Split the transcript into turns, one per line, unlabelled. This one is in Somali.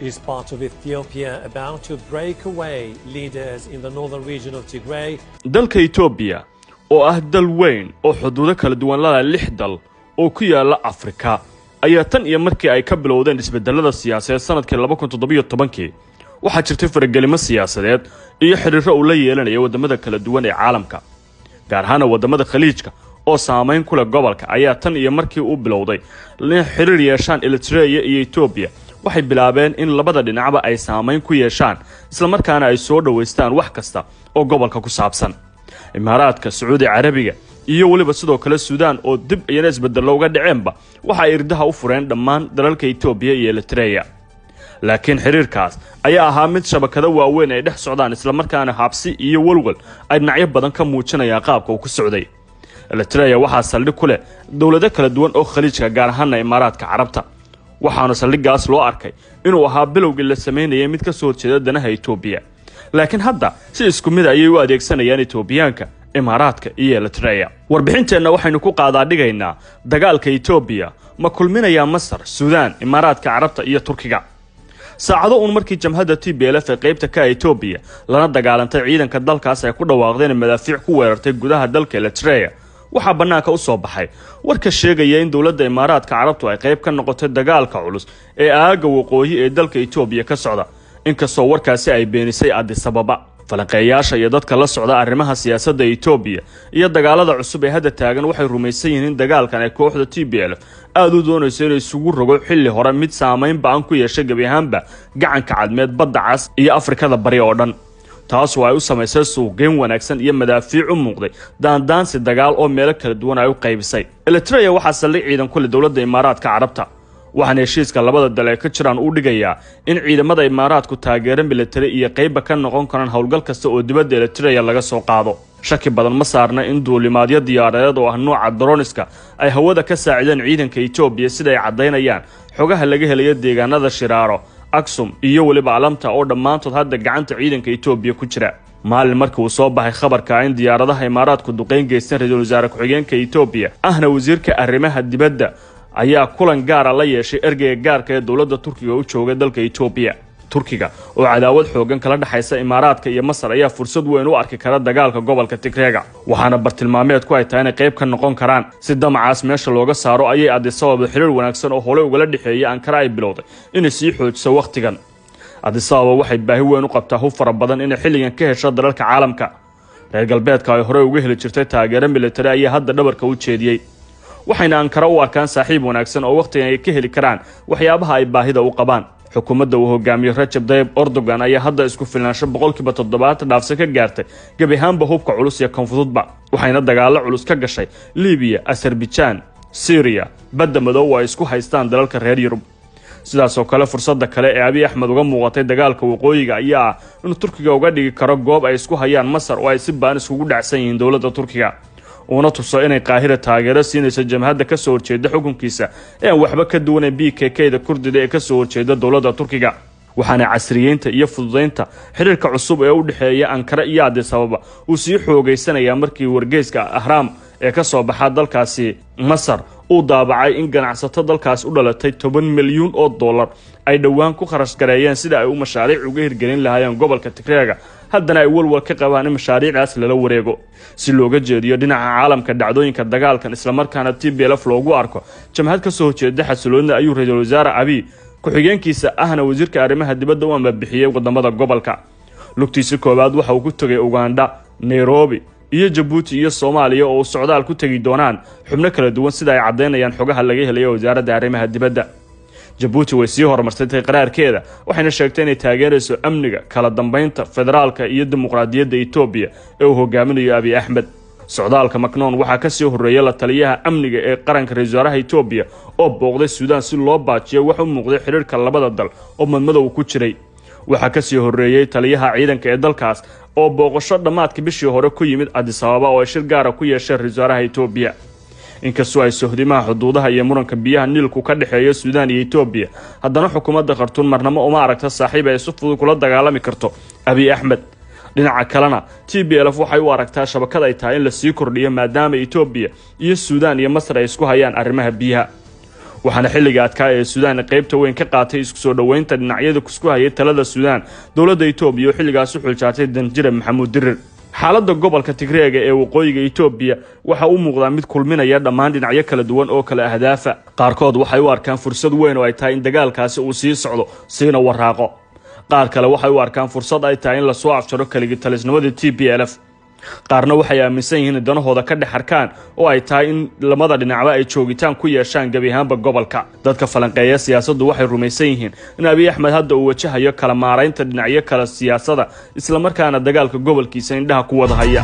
is part of Ethiopia about to break away leaders in the northern region of Tigray.
dalka Ethiopia oo ah dal weyn oo xuduudo kala duwan la leh 6 dal oo ku yaala Afrika ayaa tan iyo markii ay ka bilowdeen isbedelada siyaasadeed sanadkii 2017 waxa jirtay faragelimo siyaasadeed iyo xiriiro u la yeelanaya wadamada kala duwan ee caalamka gaar ahaan wadamada Khaliijka oo saameyn ku leh gobolka ayaa tan iyo markii uu bilowday in xiriir yeeshaan Eritrea iyo Ethiopia waxay bilaabeen in labada dhinacba ay saameyn ku yeeshaan isla markaana ay soo dhaweystaan wax kasta oo gobolka ku saabsan Imaaraadka Sacuudi Carabiga iyo waliba sidoo kale Suudaan oo dib iyana isbedel looga dhaceenba waxa ay irdaha u fureen dhammaan dalalka Ethiopia iyo Eritrea laakiin xiriirkaas ayaa ahaa mid shabakada waaweyn ay dhex socdaan isla markaana habsi iyo walwal ay dhinacyo badan ka muujinayaan qaabka uu ku socday Eritrea waxa saldhig ku leh dawlado kala duwan oo Khaliijka gaar ahaan Imaaraadka Carabta waxaana saldhigaas loo arkay inuu ahaa bilowgii la sameeyay mid ka soo horjeeda danaha Ethiopia laakiin hadda si isku mid ayay u adeegsanayaan Ethiopiaanka Imaaraadka iyo Eritrea warbixinteena waxaynu ku qaadaa dhigaynaa dagaalka Ethiopia ma kulminaya Masar Suudaan Imaaraadka Carabta iyo Turkiga saacado markii jamhadda TPLF ee qaybta ka Ethiopia lana dagaalantay ciidanka dalkaas ay ku dhawaaqdeen madaafiic ku weerartay gudaha dalka Eritrea waxa banaanka u soo baxay warka sheegaya in dawladda Imaaraadka Carabtu ay qayb ka noqotay dagaalka culus ee aaga waqooyi ee dalka Ethiopia ka socda inkastoo warkaasi ay beenisay Addis Ababa falanqeeyaasha iyo dadka la socda arrimaha siyaasadda Ethiopia iyo dagaalada cusub ee hadda taagan waxay rumaysan yihiin dagaalkan ay kooxda TPLF aad u doonayso inay isugu rogo xilli hore mid saameyn baan ku yeeshay gabi ahaanba gacanka cadmeed badda cas iyo Afrikada bari oo dhan taas oo ay u sameysay suuqeen wanaagsan iyo madaafiic u muuqday daandaansi dagaal oo meel kala duwan ay u qaybisay Eritrea waxa saldhig ciidan ku leh dawladda Imaaraadka Carabta waxaana heshiiska labada dal ee ka jiraan u dhigayaa in ciidamada Imaaraadku taageero military iyo qayb ka noqon karaan howlgal kasta oo dibadda Eritrea laga soo qaado shaki badan ma saarna in duulimaadyo diyaareed oo ah nooca droniska ay hawada ka saacideen ciidanka Ethiopia sida ay cadeynayaan xogaha laga helayo deegaanada Shiraaro Aksum iyo waliba Alamta oo dhamaantood hadda gacanta ciidanka Ethiopia ku jira maalin markii uu soo baxay khabarka in diyaaradaha Imaaraadku duqeyn geysteen ra'iisul wasaare ku-xigeenka Ethiopia ahna wasiirka arrimaha dibadda ayaa kulan gaar ah la yeeshay ergeyga gaarka ee dawladda Turkiga u joogay dalka Ethiopia Turkiga oo cadaawad xoogan kala dhaxaysa Imaaraadka iyo Masar ayaa fursad weyn u arki kara dagaalka gobolka Tigray waxaana bartilmaameedku ay tahay in qayb ka noqon karaan si damacaas meesha looga saaro ayay Addis Ababa xiriir wanaagsan oo hore uga dhixeeyay Ankara ay bilowday in si xoojiso waqtigan Addis Ababa waxay baahi weyn u qabtaa hub fara badan in xilligan ka hesho dalalka caalamka reer galbeedka ay hore uga heli jirtay taageero military ayaa hadda dhabarka u jeediyay waxayna Ankara u arkaan saaxiib wanaagsan oo waqtigan ay ka heli karaan waxyaabaha ay baahida u qabaan xukuumadda uu hogaamiyo Recep Tayyip Erdogan ayaa hadda isku filnaansho 70% dhaafsan ka gaartay gabi ahaanba hubka culus iyo konfududba waxayna dagaalo culus ka gashay Liibiya Azerbaijan Syria badda madow ay isku haystaan dalalka reer Yurub sidaas oo kale fursadda kale ee Abiy Ahmed uga muuqatay dagaalka waqooyiga ayaa in Turkiga uga dhigi karo goob ay isku hayaan Masar oo ay si baan isugu dhacsan yihiin dawladda Turkiga una tuso inay Qaahira taageero siinayso jamhadda ka soo horjeeda xukunkiisa ee waxba ka duwan PKK-da Kurdida ee ka soo horjeeda dawladda Turkiga waxaana casriyeynta iyo fududeynta xiriirka cusub ee u dhaxeeya Ankara iyo Addis Ababa uu sii xoogaysanaya markii wargeyska Ahram ee ka soo baxay dalkaasi Masar uu daabacay in ganacsato dalkaas u dhalatay 10 milyan oo dollar ay dhawaan ku kharash gareeyeen sida ay u mashaariic uga hirgelin lahaayeen gobolka Tigray haddana ay walwal ka qabaan in mashaariicdaas lala wareego si looga jeediyo dhinaca caalamka dhacdooyinka dagaalkan isla markaana TPLF loogu arko jamhad ka soo horjeeda xasiloonida ayuu ra'iisul wasaare Abiy ku-xigeenkiisa ahna wasiirka arrimaha dibadda u ambixiyay wadamada gobolka lugtiisa koobaad waxa uu ku tagay Uganda Nairobi iyo Djibouti iyo Soomaaliya oo socdaal ku tagi doonaan xubno kala duwan sida ay cadeynayaan xogaha laga helayo wasaaradda arrimaha dibadda Djibouti way sii horumarsatay qaraarkeeda waxayna sheegtay inay taageerayso amniga kala dambeynta federaalka iyo dimuqraadiyadda Ethiopia ee uu hogaaminayo Abiy Ahmed socdaalka Macron waxa ka sii horeeyay la taliyaha amniga ee qaranka ra'iisul wasaaraha Ethiopia oo booqday Suudaan si loo baajiyo wax u muuqday xiriirka labada dal oo madmadow ku jiray waxa ka sii horeeyay taliyaha ciidanka ee dalkaas oo booqasho dhamaadkii bishii hore ku yimid Addis Ababa oo shir gaar ah ku yeeshay ra'iisul wasaaraha Ethiopia inkastoo ay sohdimaha xuduudaha iyo muranka biyaha Niilku ka dhaxeeyo Suudaan iyo Ethiopia haddana xukuumadda Khartoum marnamo uma aragta saaxiib ay si fudud kula dagaalami karto Abiy Ahmed dhinaca kalena TPLF waxay u aragtaa shabakad ay tahay in la sii kordhiyo maadaama Ethiopia iyo Suudaan iyo Masar ay isku hayaan arrimaha biyaha waxaana xilliga adkaa ee Suudaan qaybta weyn ka qaatay isku soo dhaweynta dhinacyada isku hayay talada Suudaan dowladda Itoobiya oo xilligaas u xilsaartay Danjire Maxamuud Dirir xaaladda gobolka Tigreega ee waqooyiga Itoobiya waxa uu muuqdaa mid kulminaya dhammaan dhinacyo kala duwan oo kala ahdaaf qaarkood waxay u arkaan fursad weyn oo ay tahay in dagaalkaasi uu sii socdo siina waraaqo qaar kale waxay u arkaan fursad ay tahay in la soo afjaro kaligi talisnimada TPLF qaarna waxay aaminsan yihiin danahooda ka dhex arkaan oo ay tahay in lamada dhinacba ay joogitaan ku yeeshaan gabi ahaanba gobolka dadka falanqeeya siyaasaddu waxay rumaysan yihiin in Abiy Ahmed hadda uu wajahayo kala maaraynta dhinacyo kala siyaasadda isla markaana dagaalka gobolkiisa indhaha ku wada haya